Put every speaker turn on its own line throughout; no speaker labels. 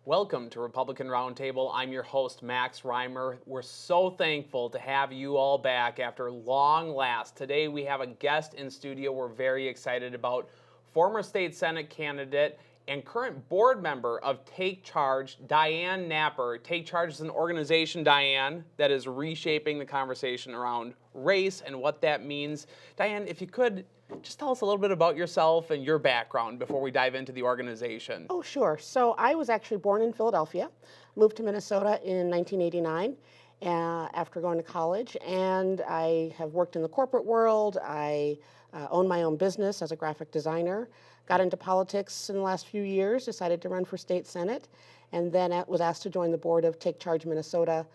Welcome to Republican Roundtable. I'm your host, Max Reimer. We're so thankful to have you all back after long last. Today we have a guest in studio we're very excited about, former state Senate candidate and current board member of TakeCharge, Diane Napper. TakeCharge is an organization, Diane, that is reshaping the conversation around race and what that means. Diane, if you could, just tell us a little bit about yourself and your background before we dive into the organization.
Oh, sure. So I was actually born in Philadelphia, moved to Minnesota in 1989 after going to college, and I have worked in the corporate world. I own my own business as a graphic designer, got into politics in the last few years, decided to run for state senate, and then was asked to join the board of Take Charge Minnesota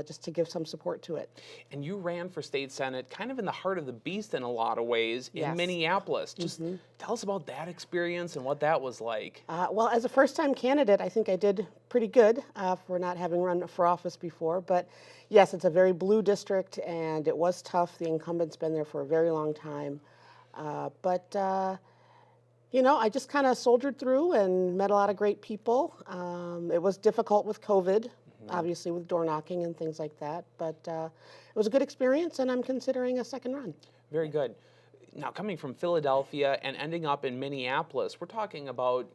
just to give some support to it.
And you ran for state senate kind of in the heart of the beast in a lot of ways in
Yes.
Minneapolis. Just tell us about that experience and what that was like.
Well, as a first-time candidate, I think I did pretty good for not having run for office before. But yes, it's a very blue district, and it was tough. The incumbent's been there for a very long time. You know, I just kind of soldiered through and met a lot of great people. It was difficult with COVID, obviously with door knocking and things like that. But it was a good experience, and I'm considering a second run.
Very good. Now, coming from Philadelphia and ending up in Minneapolis, we're talking about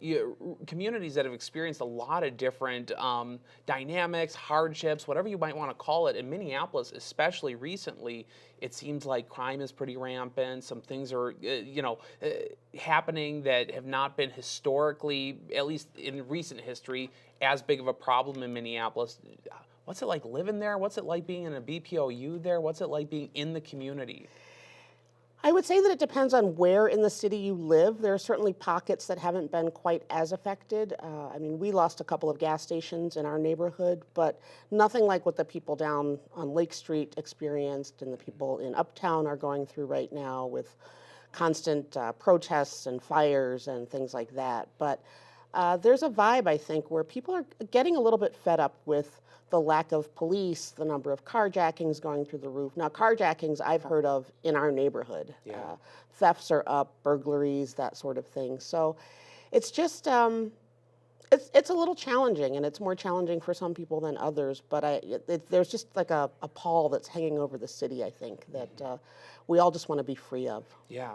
communities that have experienced a lot of different dynamics, hardships, whatever you might want to call it. In Minneapolis, especially recently, it seems like crime is pretty rampant. Some things are, happening that have not been historically, at least in recent history, as big of a problem in Minneapolis. What's it like living there? What's it like being in a BPOU there? What's it like being in the community?
I would say that it depends on where in the city you live. There are certainly pockets that haven't been quite as affected. I mean, we lost a couple of gas stations in our neighborhood, but nothing like what the people down on Lake Street experienced and the people in Uptown are going through right now with constant protests and fires and things like that. But there's a vibe, I think, where people are getting a little bit fed up with the lack of police, the number of carjackings going through the roof. Now, carjackings I've heard of in our neighborhood.
Yeah.
Thefts are up, burglaries, that sort of thing. So it's just, it's a little challenging, and it's more challenging for some people than others. But there's just like a pall that's hanging over the city, I think, that we all just want to be free of.
Yeah.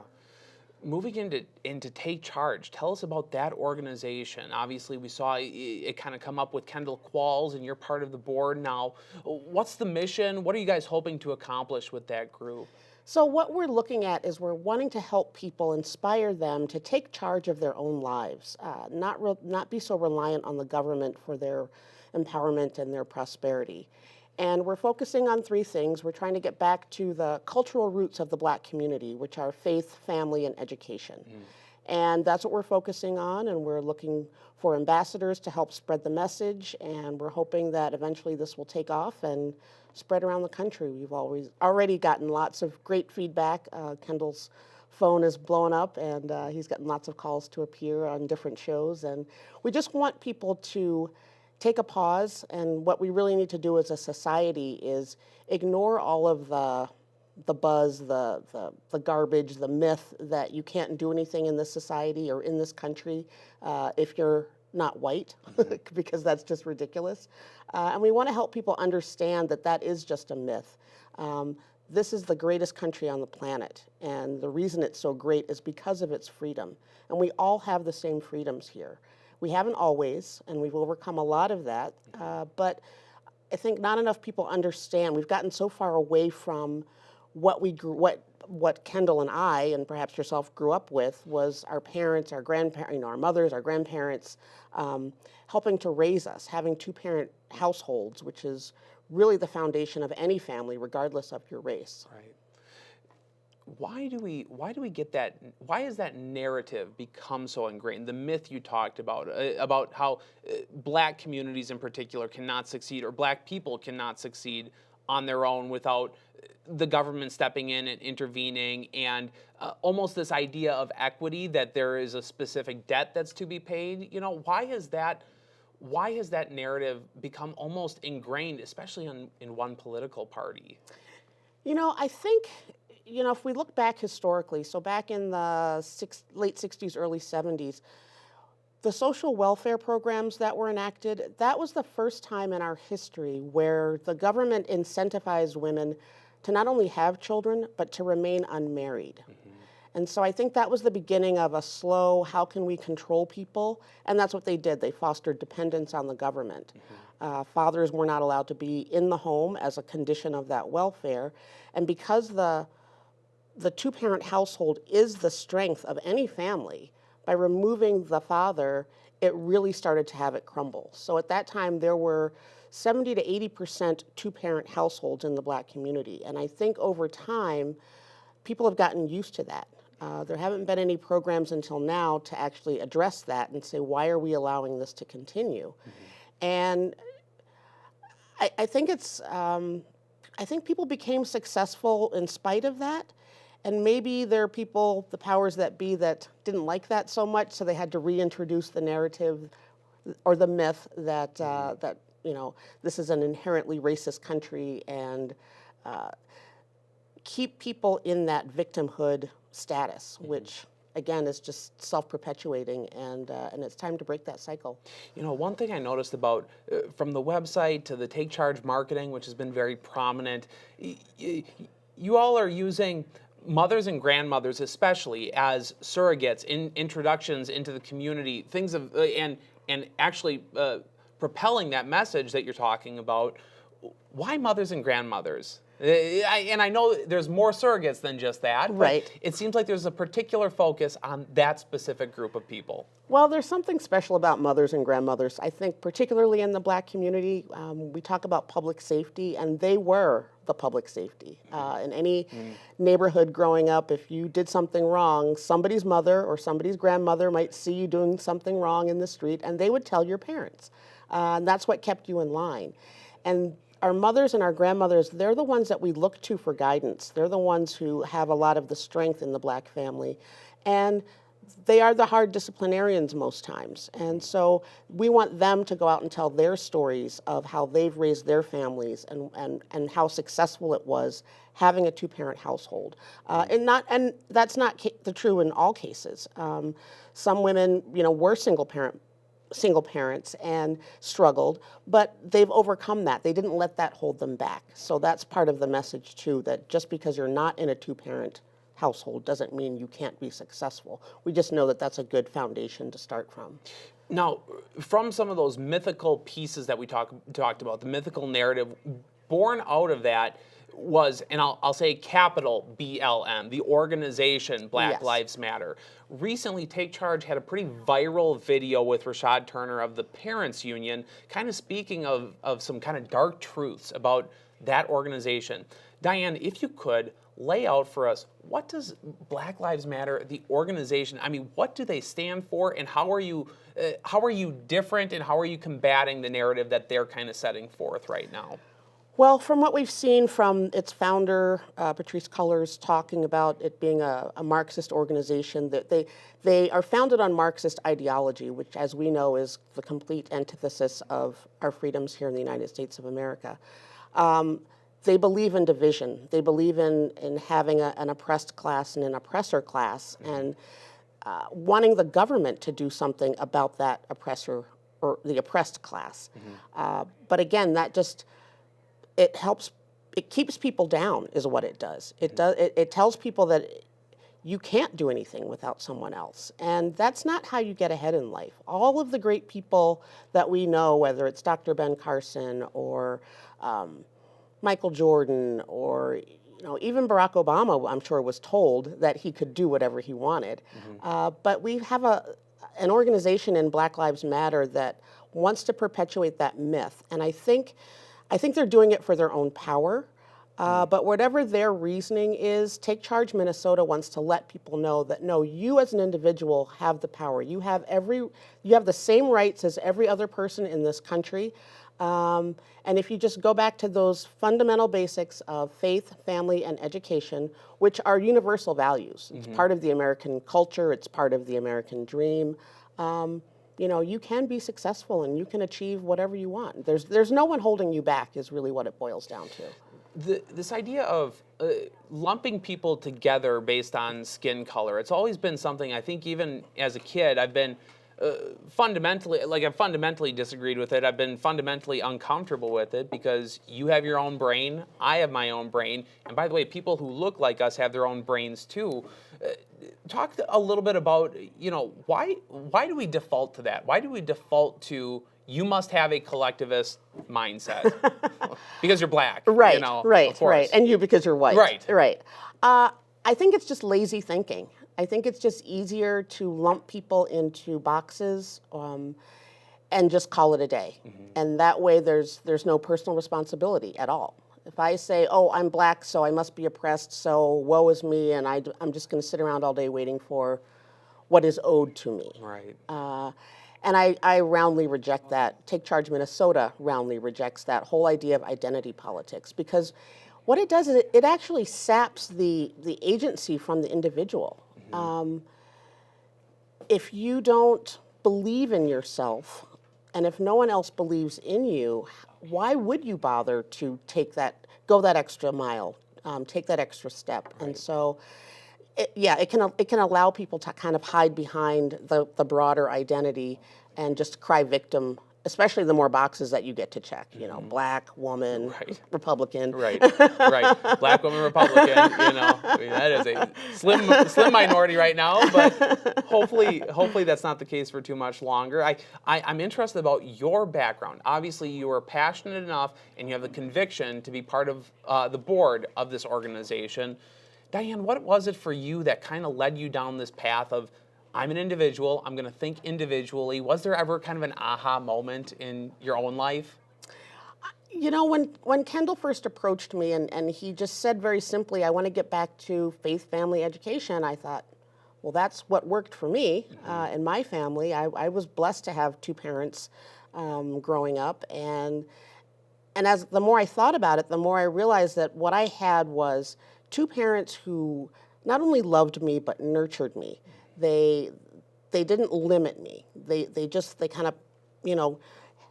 Moving into Take Charge, tell us about that organization. Obviously, we saw it kind of come up with Kendall Qualls, and you're part of the board now. What's the mission? What are you guys hoping to accomplish with that group?
So what we're looking at is we're wanting to help people, inspire them to take charge of their own lives, not be so reliant on the government for their empowerment and their prosperity. And we're focusing on three things. We're trying to get back to the cultural roots of the Black community, which are faith, family, and education. And that's what we're focusing on, and we're looking for ambassadors to help spread the message, and we're hoping that eventually this will take off and spread around the country. We've already gotten lots of great feedback. Kendall's phone is blowing up, and he's gotten lots of calls to appear on different shows, and we just want people to take a pause, and what we really need to do as a society is ignore all of the buzz, the garbage, the myth that you can't do anything in this society or in this country if you're not white, because that's just ridiculous. And we want to help people understand that that is just a myth. This is the greatest country on the planet, and the reason it's so great is because of its freedom. And we all have the same freedoms here. We haven't always, and we've overcome a lot of that, but I think not enough people understand. We've gotten so far away from what Kendall and I, and perhaps yourself, grew up with was our parents, our grandparents, our mothers, our grandparents, helping to raise us, having two-parent households, which is really the foundation of any family, regardless of your race.
Right. Why do we get that? Why has that narrative become so ingrained? The myth you talked about how Black communities in particular cannot succeed, or Black people cannot succeed on their own without the government stepping in and intervening, and almost this idea of equity, that there is a specific debt that's to be paid. You know, why has that narrative become almost ingrained, especially in one political party?
You know, I think, if we look back historically, so back in the late 60s, early 70s, The social welfare programs that were enacted, that was the first time in our history where the government incentivized women to not only have children, but to remain unmarried. And so I think that was the beginning of a slow, how can we control people? And that's what they did. They fostered dependence on the government. Fathers were not allowed to be in the home as a condition of that welfare. And because the two-parent household is the strength of any family, by removing the father, it really started to have it crumble. So at that time, there were 70 to 80% two-parent households in the Black community. And I think over time, people have gotten used to that. There haven't been any programs until now to actually address that and say, why are we allowing this to continue? And I think I think people became successful in spite of that. And maybe there are people, the powers that be, that didn't like that so much, so they had to reintroduce the narrative or the myth that that this is an inherently racist country, and keep people in that victimhood status, which again is just self-perpetuating, and it's time to break that cycle.
One thing I noticed about from the website to the Take Charge marketing, which has been very prominent, you all are using mothers and grandmothers especially as surrogates in introductions into the community, things of and actually propelling that message that you're talking about. Why mothers and grandmothers? And I know there's more surrogates than just that, but
right.
It seems like there's a particular focus on that specific group of people.
Well, there's something special about mothers and grandmothers. I think particularly in the Black community, we talk about public safety, and they were the public safety. In any neighborhood growing up, if you did something wrong, somebody's mother or somebody's grandmother might see you doing something wrong in the street, and they would tell your parents. And that's what kept you in line. And our mothers and our grandmothers, they're the ones that we look to for guidance. They're the ones who have a lot of the strength in the Black family. And they are the hard disciplinarians most times. And so we want them to go out and tell their stories of how they've raised their families and how successful it was having a two-parent household. And that's not the true in all cases. Some women, were single parents and struggled, but they've overcome that. They didn't let that hold them back. So that's part of the message too, that just because you're not in a two-parent household doesn't mean you can't be successful. We just know that that's a good foundation to start from.
Now, from some of those mythical pieces that we talked about, the mythical narrative, born out of that was, and I'll say capital BLM, the organization Black
Yes.
Lives Matter. Recently, Take Charge had a pretty viral video with Rashad Turner of the Parents Union, kind of speaking of some kind of dark truths about that organization. Diane, if you could, lay out for us, what does Black Lives Matter, the organization, what do they stand for, and how are you different, and how are you combating the narrative that they're kind of setting forth right now?
Well, from what we've seen from its founder, Patrisse Cullors, talking about it being a Marxist organization, that they are founded on Marxist ideology, which, as we know, is the complete antithesis of our freedoms here in the United States of America. They believe in division. They believe in having an oppressed class and an oppressor class, and wanting the government to do something about that oppressor or the oppressed class. But again, that just, it keeps people down is what it does. It tells people that you can't do anything without someone else. And that's not how you get ahead in life. All of the great people that we know, whether it's Dr. Ben Carson or Michael Jordan, or even Barack Obama, I'm sure, was told that he could do whatever he wanted. But we have an organization in Black Lives Matter that wants to perpetuate that myth. And I think they're doing it for their own power. But whatever their reasoning is, Take Charge Minnesota wants to let people know that, no, you as an individual have the power. You have the same rights as every other person in this country. And if you just go back to those fundamental basics of faith, family, and education, which are universal values, it's part of the American culture, it's part of the American dream, you can be successful and you can achieve whatever you want. There's no one holding you back is really what it boils down to.
This idea of lumping people together based on skin color, it's always been something, I think even as a kid, I've been fundamentally, like I've fundamentally disagreed with it. I've been fundamentally uncomfortable with it because you have your own brain, I have my own brain, and by the way, people who look like us have their own brains too. Talk a little bit about, why do we default to that? Why do we default to you must have a collectivist mindset because you're black,
Right, right,
of course.
right, and you because you're white.
Right.
Right. I think it's just lazy thinking. I think it's just easier to lump people into boxes and just call it a day. And that way there's no personal responsibility at all. If I say, oh, I'm black, so I must be oppressed, so woe is me, and I'm just going to sit around all day waiting for what is owed to me.
Right.
And I roundly reject that. Take Charge Minnesota roundly rejects that whole idea of identity politics, because what it does is it actually saps the agency from the individual. If you don't believe in yourself, and if no one else believes in you, why would you bother to go that extra mile, take that extra step? Right. And so, it can allow people to kind of hide behind the broader identity and just cry victim, especially the more boxes that you get to check. Black, woman,
right.
Republican.
Right, right. Black woman, Republican. That is a slim minority right now, but hopefully that's not the case for too much longer. I'm interested about your background. Obviously, you are passionate enough, and you have the conviction to be part of the board of this organization. Diane, what was it for you that kind of led you down this path of, I'm an individual, I'm going to think individually? Was there ever kind of an aha moment in your own life?
When Kendall first approached me and he just said very simply, I want to get back to faith, family, education, I thought, well, that's what worked for me in my family. I was blessed to have two parents growing up, and as the more I thought about it, the more I realized that what I had was two parents who not only loved me but nurtured me. They didn't limit me. They kind of,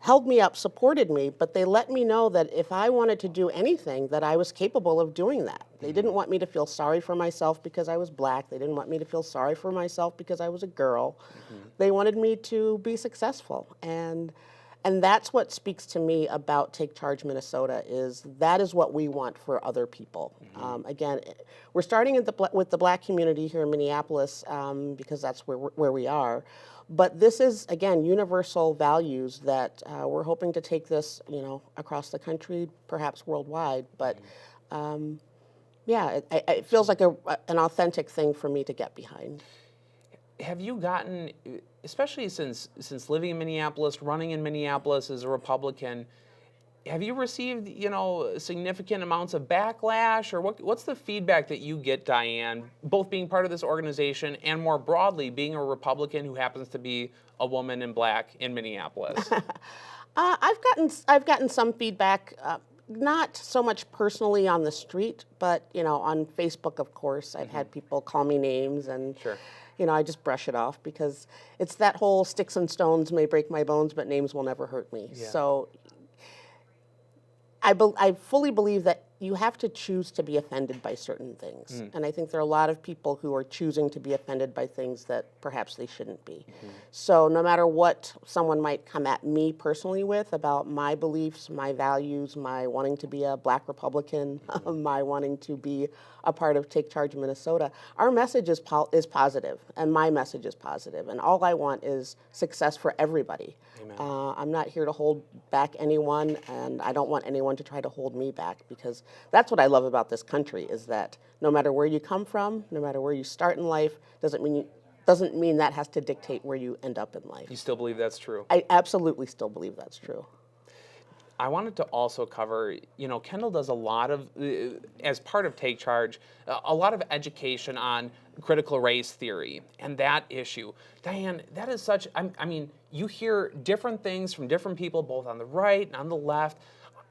held me up, supported me, but they let me know that if I wanted to do anything, that I was capable of doing that. They didn't want me to feel sorry for myself because I was black. They didn't want me to feel sorry for myself because I was a girl. They wanted me to be successful. And that's what speaks to me about Take Charge Minnesota, is that is what we want for other people. Again, we're starting with the black community here in Minneapolis because that's where we are. But this is, again, universal values that we're hoping to take this, across the country, perhaps worldwide. But it feels like an authentic thing for me to get behind.
Have you gotten, especially since living in Minneapolis, running in Minneapolis as a Republican, have you received, significant amounts of backlash, or what's the feedback that you get, Diane, both being part of this organization and more broadly being a Republican who happens to be a woman in black in Minneapolis?
I've gotten some feedback, not so much personally on the street, but on Facebook, of course. I've had people call me names, and
sure.
I just brush it off because it's that whole sticks and stones may break my bones, but names will never hurt me.
Yeah.
So I fully believe that you have to choose to be offended by certain things. And I think there are a lot of people who are choosing to be offended by things that perhaps they shouldn't be. So no matter what someone might come at me personally with about my beliefs, my values, my wanting to be a black Republican, my wanting to be a part of Take Charge Minnesota, our message is positive, and my message is positive. And all I want is success for everybody. I'm not here to hold back anyone, and I don't want anyone to try to hold me back, because that's what I love about this country, is that no matter where you come from, no matter where you start in life, doesn't mean that has to dictate where you end up in life.
You still believe that's true?
I absolutely still believe that's true.
I wanted to also cover, Kendall does a lot of, as part of Take Charge, a lot of education on critical race theory and that issue. Diane, that is such, you hear different things from different people, both on the right and on the left.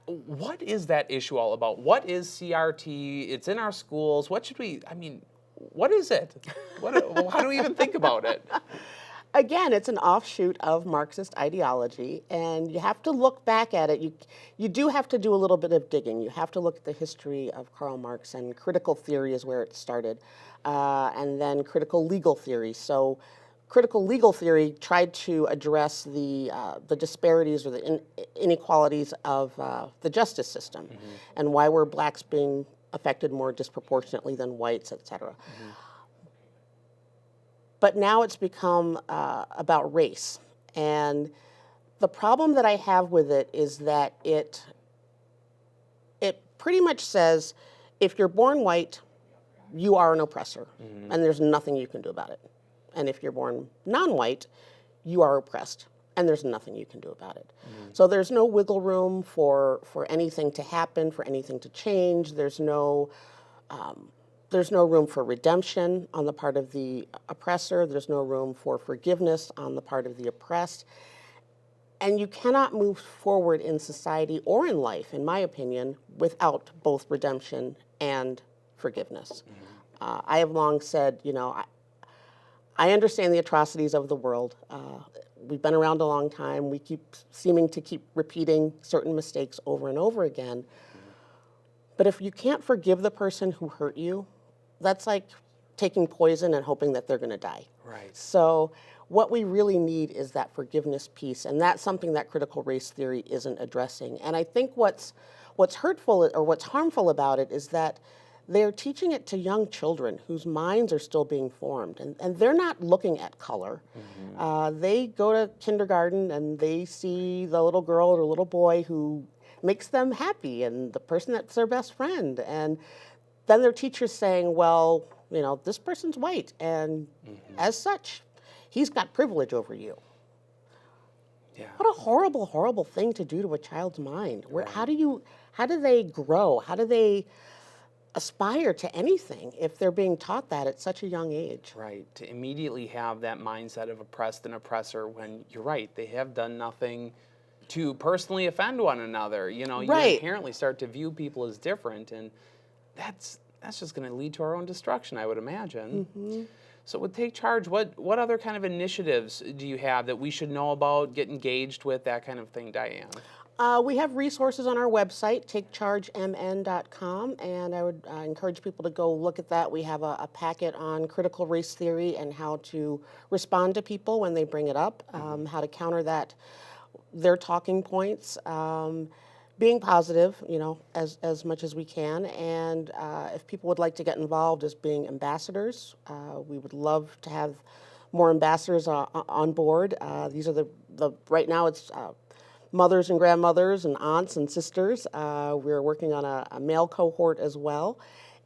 What is that issue all about? What is CRT? It's in our schools. What should we, what is it? How do we even think about it?
Again, it's an offshoot of Marxist ideology, and you have to look back at it. You do have to do a little bit of digging. You have to look at the history of Karl Marx, and critical theory is where it started, and then critical legal theory. So critical legal theory tried to address the disparities or the inequalities of the justice system, and why were blacks being affected more disproportionately than whites, et cetera. But now it's become about race. And the problem that I have with it is that it pretty much says, if you're born white, you are an oppressor, and there's nothing you can do about it. And if you're born non-white, you are oppressed, and there's nothing you can do about it. So there's no wiggle room for anything to happen, for anything to change. There's no room for redemption on the part of the oppressor. There's no room for forgiveness on the part of the oppressed. And you cannot move forward in society or in life, in my opinion, without both redemption and forgiveness. I have long said, I understand the atrocities of the world. We've been around a long time. We keep seeming to keep repeating certain mistakes over and over again. But if you can't forgive the person who hurt you, that's like taking poison and hoping that they're going to die.
Right.
So what we really need is that forgiveness piece, and that's something that critical race theory isn't addressing. And I think what's hurtful or what's harmful about it is that they're teaching it to young children whose minds are still being formed, and they're not looking at color. They go to kindergarten and they see the little girl or little boy who makes them happy and the person that's their best friend. And then their teacher's saying, well, this person's white, and as such, he's got privilege over you.
Yeah.
What a horrible, horrible thing to do to a child's mind. How do they grow? How do they aspire to anything if they're being taught that at such a young age?
Right. To immediately have that mindset of oppressed and oppressor when you're right, they have done nothing to personally offend one another. You inherently start to view people as different, and that's just going to lead to our own destruction, I would imagine. So with Take Charge, what other kind of initiatives do you have that we should know about, get engaged with, that kind of thing, Diane?
We have resources on our website, TakeChargeMN.com, and I would encourage people to go look at that. We have a packet on critical race theory and how to respond to people when they bring it up, how to counter their talking points, being positive, as much as we can. And if people would like to get involved as being ambassadors, we would love to have more ambassadors on board. These are the right now it's mothers and grandmothers and aunts and sisters. We're working on a male cohort as well,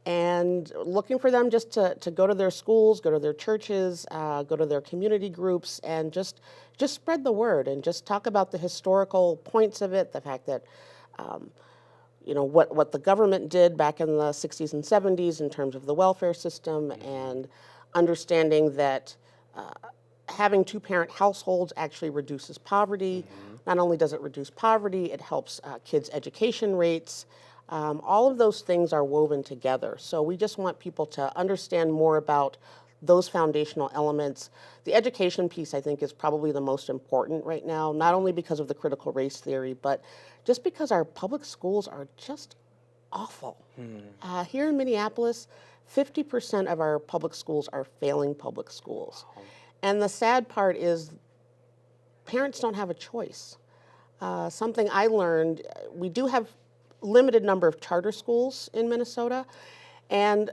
and looking for them just to go to their schools, go to their churches, go to their community groups, and just spread the word and just talk about the historical points of it, the fact that what the government did back in the 60s and 70s in terms of the welfare system, and understanding that having two-parent households actually reduces poverty. Not only does it reduce poverty, it helps kids' education rates. All of those things are woven together. So we just want people to understand more about those foundational elements. The education piece, I think, is probably the most important right now, not only because of the critical race theory, but just because our public schools are just awful. Here in Minneapolis, 50% of our public schools are failing public schools. And the sad part is parents don't have a choice. Something I learned, we do have limited number of charter schools in Minnesota, and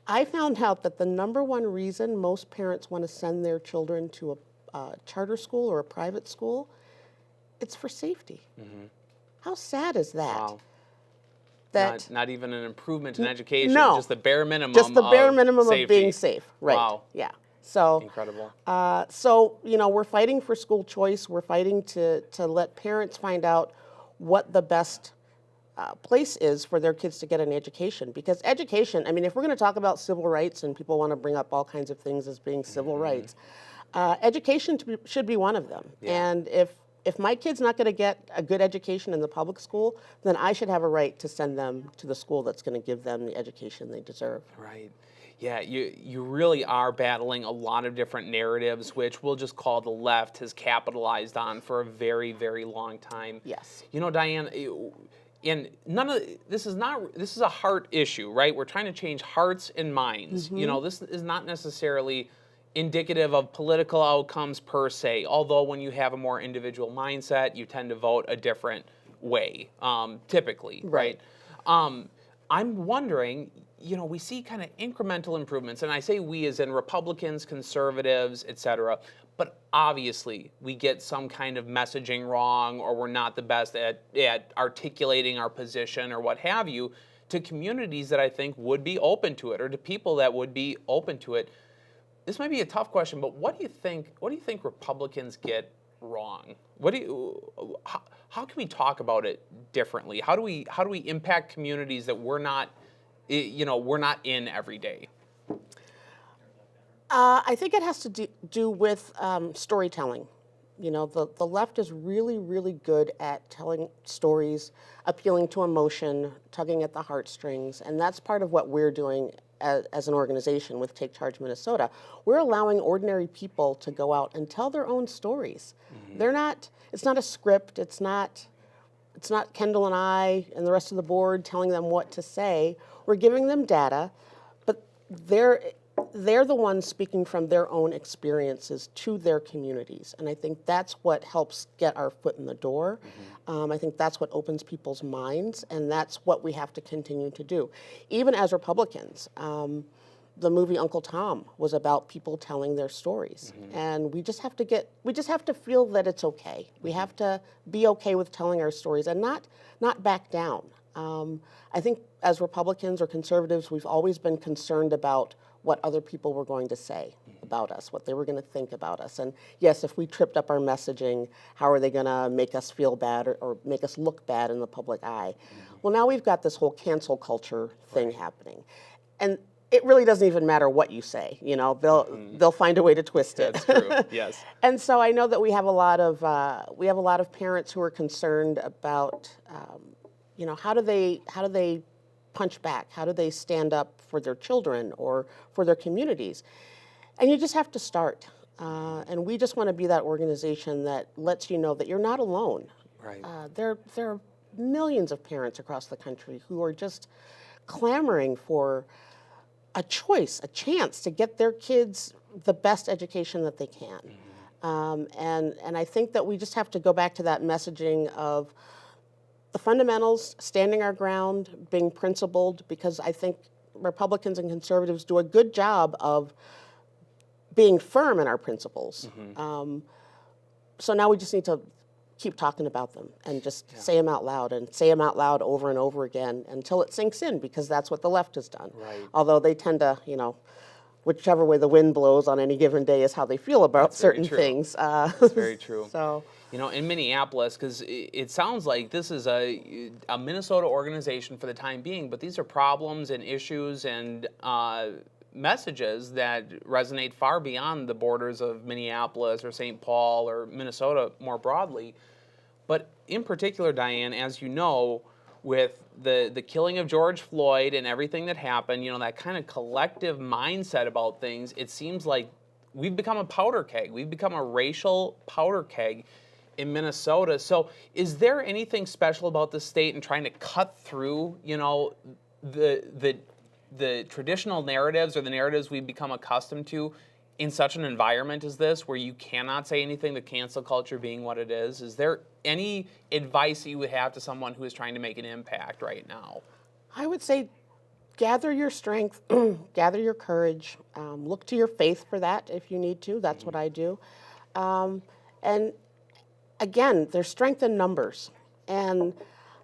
I found out that the number one reason most parents want to send their children to a charter school or a private school, it's for safety. How sad is that?
Wow.
That
not even an improvement in education,
no,
just the bare minimum.
Just the bare minimum
safety.
of being safe, right?
Wow.
Yeah. So
incredible.
So we're fighting for school choice. We're fighting to let parents find out what the best place is for their kids to get an education. Because education, I mean, if we're going to talk about civil rights, and people want to bring up all kinds of things as being civil rights, education should be one of them.
Yeah.
And if my kid's not going to get a good education in the public school, then I should have a right to send them to the school that's going to give them the education they deserve.
Right. Yeah, you really are battling a lot of different narratives, which we'll just call the left has capitalized on for a very, very long time.
Yes.
Diane, and this is a heart issue, right? We're trying to change hearts and minds. This is not necessarily indicative of political outcomes per se, although when you have a more individual mindset, you tend to vote a different way, typically, right? I'm wondering, we see kind of incremental improvements, and I say we as in Republicans, conservatives, et cetera, but obviously we get some kind of messaging wrong, or we're not the best at articulating our position or what have you, to communities that I think would be open to it, or to people that would be open to it. This might be a tough question, but what do you think Republicans get wrong? How can we talk about it differently? How do we impact communities that we're not in every day?
I think it has to do with storytelling. The left is really, really good at telling stories, appealing to emotion, tugging at the heartstrings, and that's part of what we're doing as an organization with Take Charge Minnesota. We're allowing ordinary people to go out and tell their own stories. It's not a script, it's not Kendall and I and the rest of the board telling them what to say. We're giving them data, but they're the ones speaking from their own experiences to their communities. And I think that's what helps get our foot in the door. I think that's what opens people's minds, and that's what we have to continue to do. Even as Republicans, the movie Uncle Tom was about people telling their stories. And we just have to feel that it's okay. We have to be okay with telling our stories and not back down. I think as Republicans or conservatives, we've always been concerned about what other people were going to say about us, what they were going to think about us. And yes, if we tripped up our messaging, how are they going to make us feel bad or make us look bad in the public eye? Well, now we've got this whole cancel culture thing happening. And it really doesn't even matter what you say, they'll find a way to twist it.
That's true. Yes.
And so I know that we have a lot of parents who are concerned about, how do they punch back? How do they stand up for their children or for their communities? And you just have to start. And we just want to be that organization that lets you know that you're not alone.
Right.
There are millions of parents across the country who are just clamoring for a choice, a chance to get their kids the best education that they can. And I think that we just have to go back to that messaging of the fundamentals, standing our ground, being principled, because I think Republicans and conservatives do a good job of being firm in our principles. So now we just need to keep talking about them and just say them out loud and say them out loud over and over again until it sinks in, because that's what the left has done.
Right.
Although they tend to, whichever way the wind blows on any given day is how they feel about certain things.
That's very true.
So,
in Minneapolis, because it sounds like this is a Minnesota organization for the time being, but these are problems and issues and messages that resonate far beyond the borders of Minneapolis or St. Paul or Minnesota more broadly. But in particular, Diane, as you know, with the killing of George Floyd and everything that happened, that kind of collective mindset about things, it seems like we've become a powder keg. We've become a racial powder keg in Minnesota. So is there anything special about the state in trying to cut through, the traditional narratives or the narratives we've become accustomed to in such an environment as this, where you cannot say anything, the cancel culture being what it is? Is there any advice that you would have to someone who is trying to make an impact right now?
I would say gather your strength, gather your courage, look to your faith for that if you need to. That's what I do. And again, there's strength in numbers. And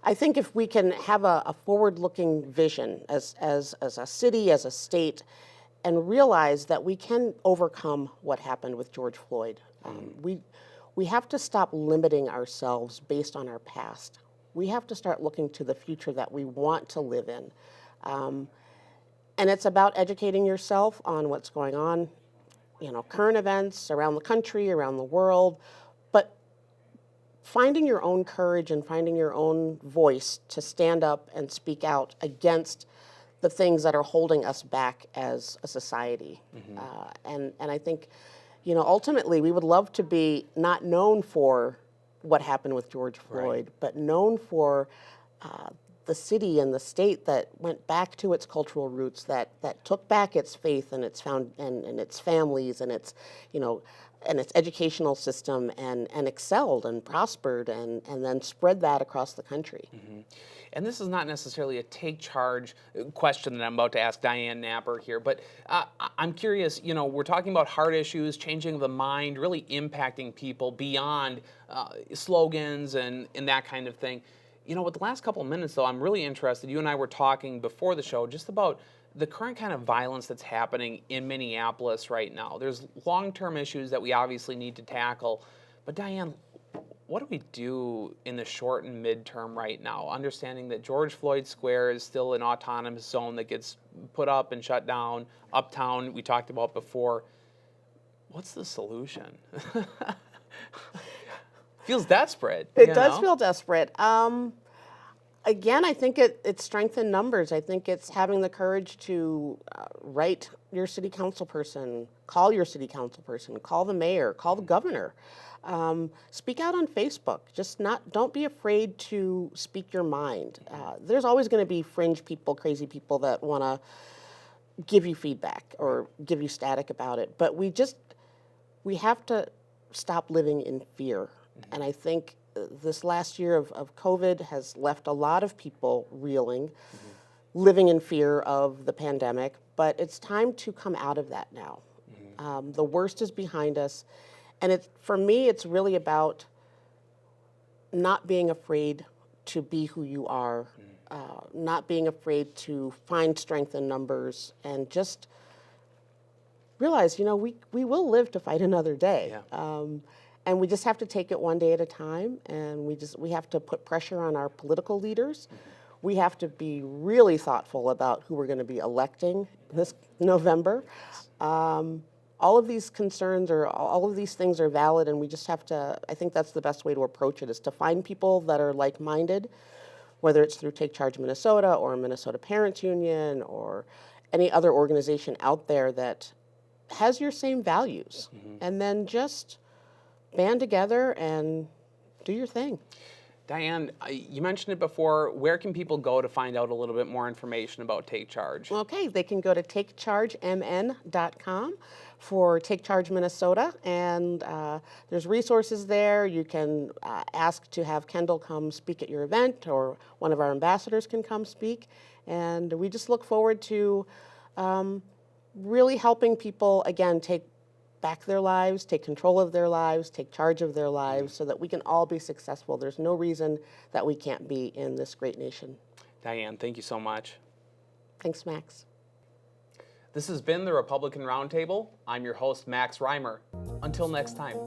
I think if we can have a forward-looking vision as a city, as a state, and realize that we can overcome what happened with George Floyd. We have to stop limiting ourselves based on our past. We have to start looking to the future that we want to live in. And it's about educating yourself on what's going on, current events around the country, around the world, but finding your own courage and finding your own voice to stand up and speak out against the things that are holding us back as a society. And I think, ultimately we would love to be not known for what happened with George Floyd, but known for the city and the state that went back to its cultural roots, that took back its faith and and its families and its, you know, and its educational system and excelled and prospered and then spread that across the country.
And this is not necessarily a take charge question that I'm about to ask Diane Napper here, but I'm curious, you know, we're talking about hard issues, changing the mind, really impacting people beyond slogans and that kind of thing. You know, with the last couple of minutes, though, I'm really interested. You and I were talking before the show just about the current kind of violence that's happening in Minneapolis right now. There's long-term issues that we obviously need to tackle. But Diane, what do we do in the short and midterm right now? Understanding that George Floyd Square is still an autonomous zone that gets put up and shut down. Uptown, we talked about before. What's the solution? Feels desperate.
It does feel desperate. Again, I think it's strength in numbers. I think it's having the courage to write your city council person, call your city council person, call the mayor, call the governor. Speak out on Facebook. Don't be afraid to speak your mind. There's always going to be fringe people, crazy people that want to give you feedback or give you static about it. But we have to stop living in fear. And I think this last year of COVID has left a lot of people reeling, living in fear of the pandemic, but it's time to come out of that now. The worst is behind us, and for me, it's really about not being afraid to be who you are, not being afraid to find strength in numbers, and just realize, you know, we will live to fight another day.
Yeah.
And we just have to take it one day at a time, and we have to put pressure on our political leaders. We have to be really thoughtful about who we're going to be electing this November. All of these concerns or all of these things are valid, and we just have to, I think that's the best way to approach it, is to find people that are like-minded, whether it's through Take Charge Minnesota or Minnesota Parents Union or any other organization out there that has your same values, and then just band together and do your thing.
Diane, you mentioned it before. Where can people go to find out a little bit more information about Take Charge?
Okay, they can go to takechargemn.com for Take Charge Minnesota, and there's resources there. You can ask to have Kendall come speak at your event, or one of our ambassadors can come speak, and we just look forward to really helping people, again, take back their lives, take control of their lives, take charge of their lives, so that we can all be successful. There's no reason that we can't be in this great nation.
Diane, thank you so much.
Thanks, Max.
This has been the Republican Roundtable. I'm your host, Max Reimer. Until next time.